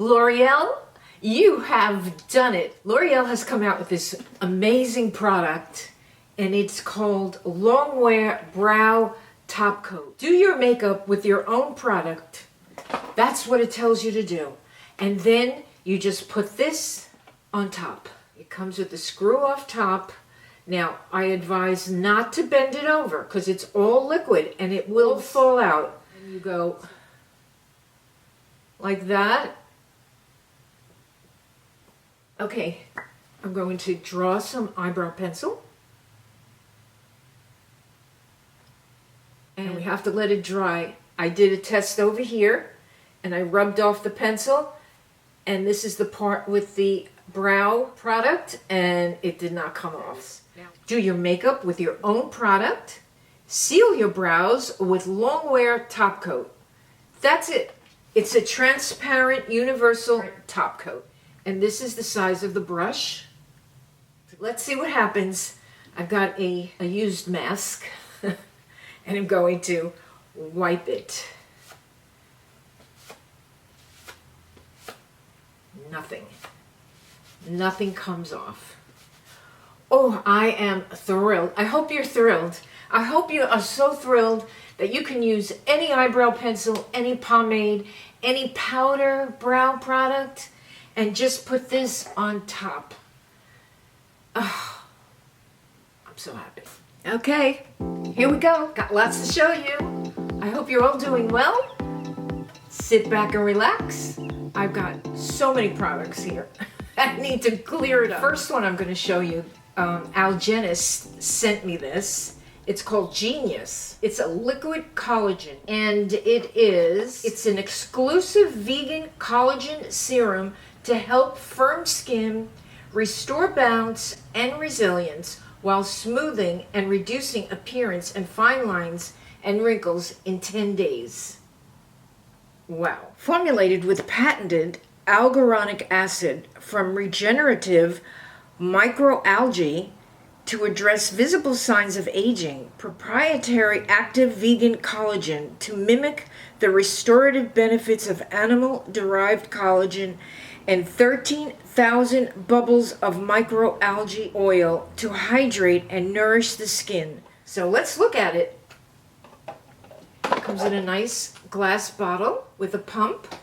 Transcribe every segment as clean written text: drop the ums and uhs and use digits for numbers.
L'Oreal, you have done it. L'Oreal has come out with this amazing product, and it's called Long Wear Brow Top Coat. Do your makeup with your own product. That's what it tells you to do. And then you just put this on top. It comes with a screw-off top. Now, I advise not to bend it over because it's all liquid and it will fall out. And you go like that. Okay, I'm going to draw some eyebrow pencil. And we have to let it dry. I did a test over here and I rubbed off the pencil, and this is the part with the brow product, and it did not come off. Do your makeup with your own product. Seal your brows with Long Wear Top Coat. That's it. It's a transparent universal top coat. And this is the size of the brush. Let's see what happens. I've got a used mask and I'm going to wipe it. Nothing comes off. Oh, I am thrilled. I hope you're thrilled. I hope you are so thrilled that you can use any eyebrow pencil, any pomade, any powder brow product, and just put this on top. Oh, I'm so happy. Okay, here we go. Got lots to show you. I hope you're all doing well. Sit back and relax. I've got so many products here. I need to clear it up. First one I'm going to show you, Algenist sent me this. It's called Genius. It's a liquid collagen, and it's an exclusive vegan collagen serum to help firm skin, restore bounce and resilience while smoothing and reducing appearance and fine lines and wrinkles in 10 days. Wow. Formulated with patented algoronic acid from regenerative microalgae to address visible signs of aging, proprietary active vegan collagen to mimic the restorative benefits of animal-derived collagen, and 13,000 bubbles of microalgae oil to hydrate and nourish the skin. So let's look at it. It comes in a nice glass bottle with a pump.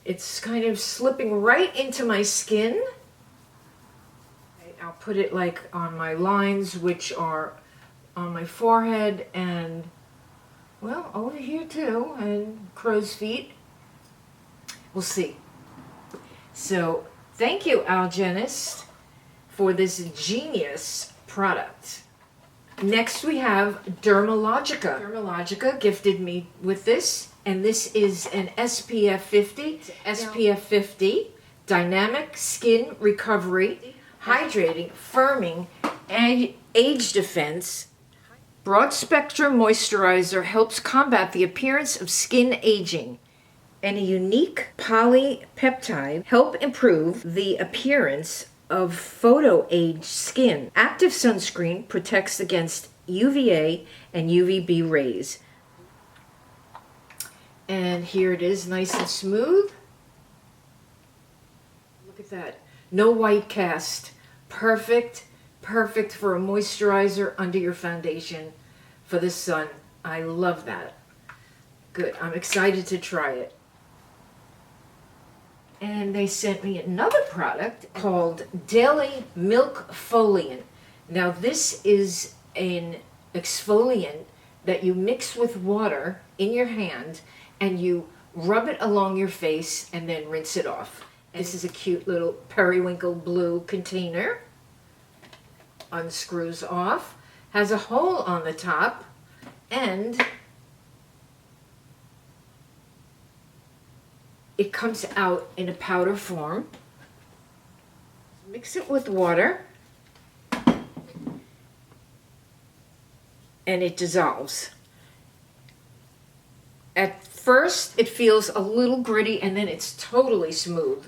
It's kind of slipping right into my skin. I'll put it like on my lines, which are on my forehead and, well, over here too, and crow's feet. We'll see. So thank you, Algenist, for this genius product. Next we have Dermalogica. Dermalogica gifted me with this, and this is an SPF 50. SPF 50, dynamic skin recovery, hydrating, firming, and age defense. Broad spectrum moisturizer helps combat the appearance of skin aging, and a unique polypeptide help improve the appearance of photo-aged skin. Active sunscreen protects against UVA and UVB rays. And here it is, nice and smooth. Look at that. No white cast. Perfect for a moisturizer under your foundation for the sun. I love that. Good. I'm excited to try it. And they sent me another product called Daily Milk Foliant. Now this is an exfoliant that you mix with water in your hand and you rub it along your face and then rinse it off. And this is a cute little periwinkle blue container. Unscrews off, has a hole on the top, and it comes out in a powder form. Mix it with water, and it dissolves. At first, it feels a little gritty, and then it's totally smooth.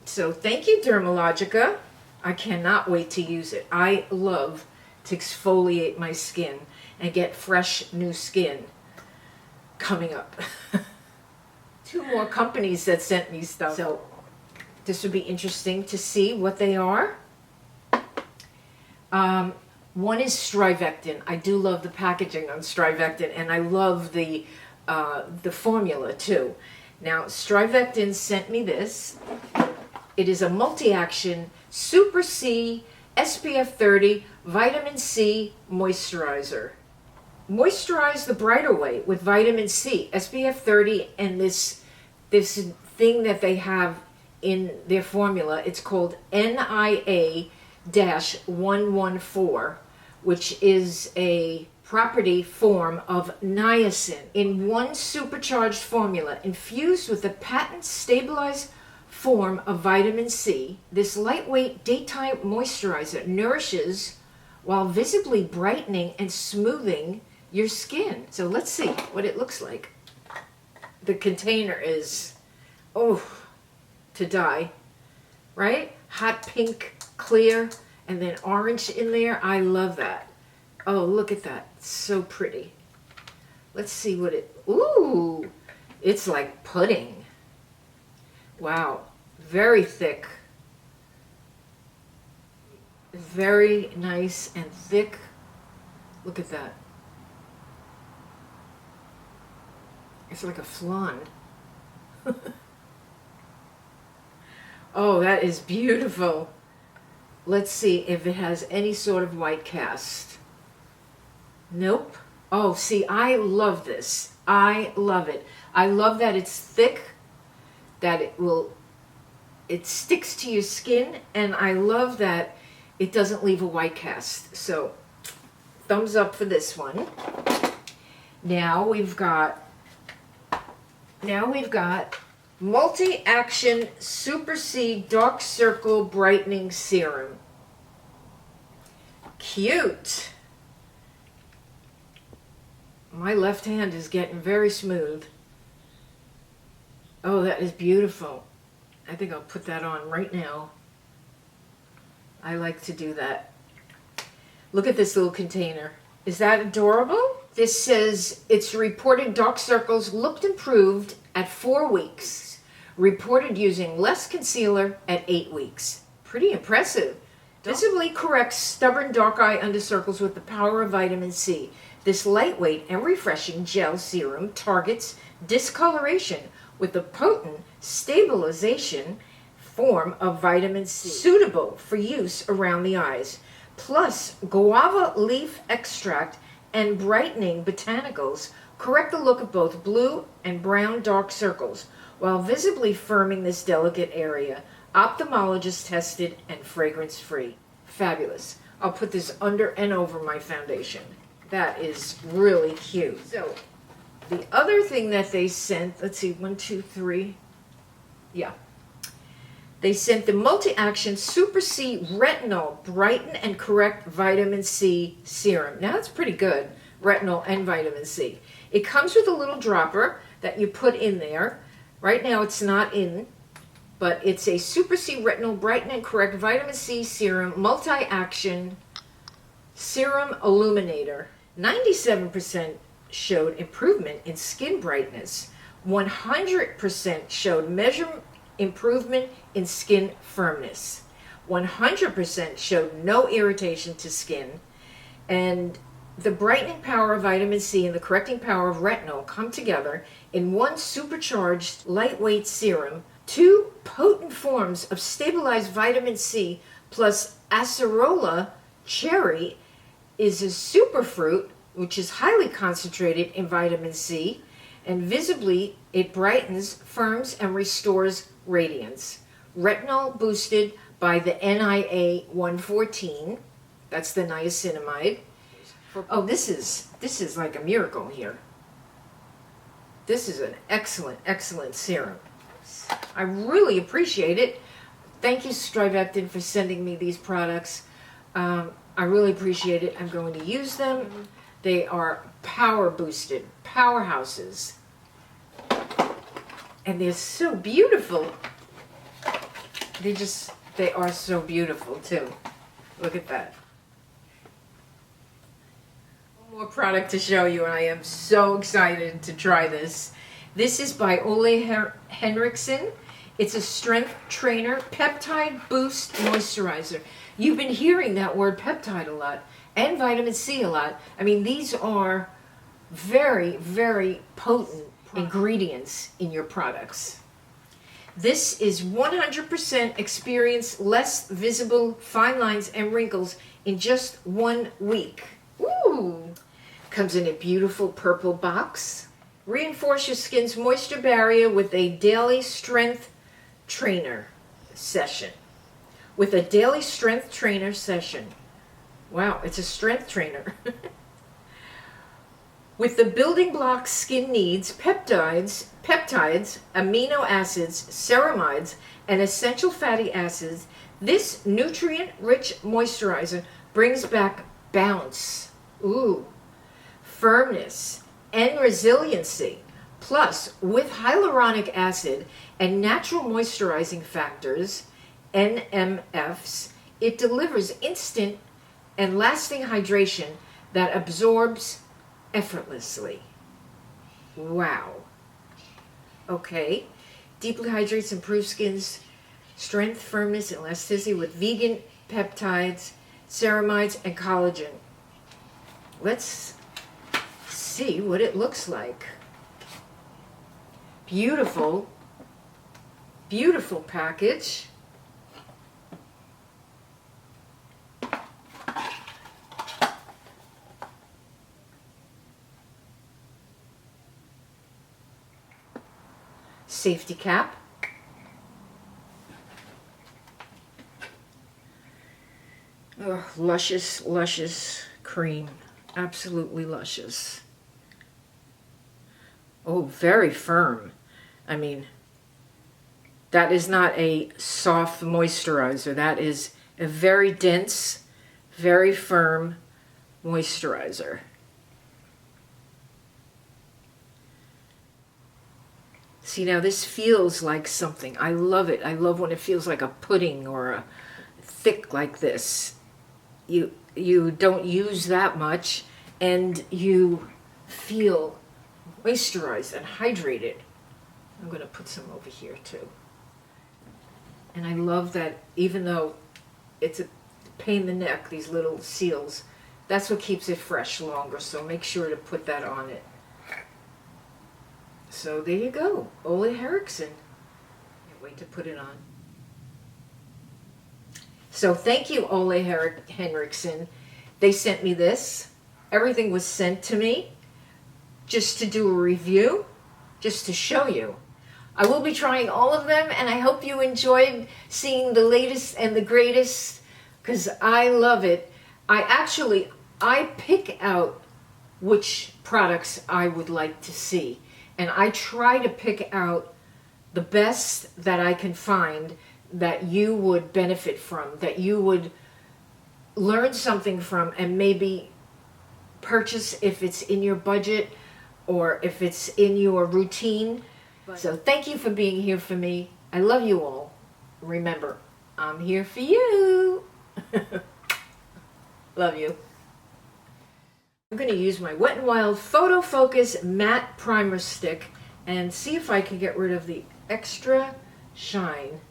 So thank you, Dermalogica. I cannot wait to use it. I love to exfoliate my skin and get fresh new skin. coming up. 2 more companies that sent me stuff. So this would be interesting to see what they are. One is Strivectin. I do love the packaging on Strivectin, and I love the formula too. Now, Strivectin sent me this. It is a MultiAction Super C SPF 30 Vitamin C Moisturizer. Moisturize the brighter way with vitamin C, SPF 30, and this thing that they have in their formula. It's called NIA-114, which is a property form of niacin in one supercharged formula infused with a patent stabilized form of vitamin C. This lightweight daytime moisturizer nourishes while visibly brightening and smoothing your skin. So let's see what it looks like. The container is, oh, to die, right? Hot pink, clear, and then orange in there. I love that. Oh, look at that. It's so pretty. Let's see what it, ooh, it's like pudding. Wow, very thick. Very nice and thick. Look at that. It's like a flan. Oh, that is beautiful. Let's see if it has any sort of white cast. Nope. Oh, see, I love this. I love it. I love that it's thick, that it sticks to your skin, and I love that it doesn't leave a white cast. So, thumbs up for this one. Now we've got MultiAction Super C Dark Circle Brightening Serum. Cute. My left hand is getting very smooth. Oh, that is beautiful. I think I'll put that on right now. I like to do that. Look at this little container. Is that adorable? This says it's reported dark circles looked improved at 4 weeks. Reported using less concealer at 8 weeks. Pretty impressive. Visibly corrects stubborn dark eye under circles with the power of vitamin C. This lightweight and refreshing gel serum targets discoloration with a potent stabilization form of vitamin C, suitable for use around the eyes. Plus, guava leaf extract and brightening botanicals correct the look of both blue and brown dark circles while visibly firming this delicate area. Ophthalmologist tested and fragrance free. Fabulous. I'll put this under and over my foundation. That is really cute. So, the other thing that they sent, let's see, 1, 2, 3. Yeah. They sent the MultiAction Super C Retinol Brighten and Correct Vitamin C Serum. Now that's pretty good, retinol and vitamin C. It comes with a little dropper that you put in there. Right now it's not in, but it's a Super C Retinol Brighten and Correct Vitamin C Serum MultiAction Serum Illuminator. 97% showed improvement in skin brightness. 100% showed measurable improvement in skin firmness. 100% showed no irritation to skin. And the brightening power of vitamin C and the correcting power of retinol come together in one supercharged lightweight serum. 2 potent forms of stabilized vitamin C plus acerola cherry is a superfruit, which is highly concentrated in vitamin C, and visibly it brightens, firms, and restores radiance. Retinol boosted by the NIA-114, that's the niacinamide. Oh, this is like a miracle here. This is an excellent, excellent serum. I really appreciate it. Thank you, Strivectin, for sending me these products. I really appreciate it. I'm going to use them. They are power boosted, powerhouses. And they're so beautiful. They are so beautiful too. Look at that. More product to show you, and I am so excited to try this. This is by Olehenriksen. It's a strength trainer peptide boost moisturizer. You've been hearing that word peptide a lot, and vitamin C a lot. I mean, these are very, very potent ingredients in your products. This is 100% experience less visible fine lines and wrinkles in just 1 week. Ooh! Comes in a beautiful purple box. Reinforce your skin's moisture barrier with a daily strength trainer session. With a daily strength trainer session. Wow, it's a strength trainer. With the building blocks skin needs, peptides, amino acids, ceramides, and essential fatty acids, this nutrient-rich moisturizer brings back bounce, firmness, and resiliency. Plus, with hyaluronic acid and natural moisturizing factors, NMFs, it delivers instant and lasting hydration that absorbs effortlessly. Wow. Okay. Deeply hydrates, improves skin's strength, firmness, and elasticity with vegan peptides, ceramides, and collagen. Let's see what it looks like. Beautiful, beautiful package. Safety cap. Oh, luscious, luscious cream. Absolutely luscious. Oh, very firm. I mean, that is not a soft moisturizer. That is a very dense, very firm moisturizer. See, now this feels like something. I love it. I love when it feels like a pudding or a thick like this. You don't use that much, and you feel moisturized and hydrated. I'm going to put some over here too. And I love that even though it's a pain in the neck, these little seals, that's what keeps it fresh longer. So make sure to put that on it. So there you go, Olehenriksen. Can't wait to put it on. So thank you, Olehenriksen. They sent me this. Everything was sent to me just to do a review, just to show you. I will be trying all of them, and I hope you enjoyed seeing the latest and the greatest, because I love it. I pick out which products I would like to see. And I try to pick out the best that I can find that you would benefit from, that you would learn something from, and maybe purchase if it's in your budget or if it's in your routine. So thank you for being here for me. I love you all. Remember, I'm here for you. Love you. I'm going to use my Wet n Wild Photo Focus Matte Primer Stick and see if I can get rid of the extra shine.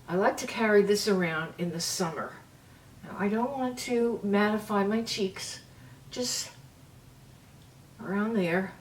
I like to carry this around in the summer. Now, I don't want to mattify my cheeks, just around there.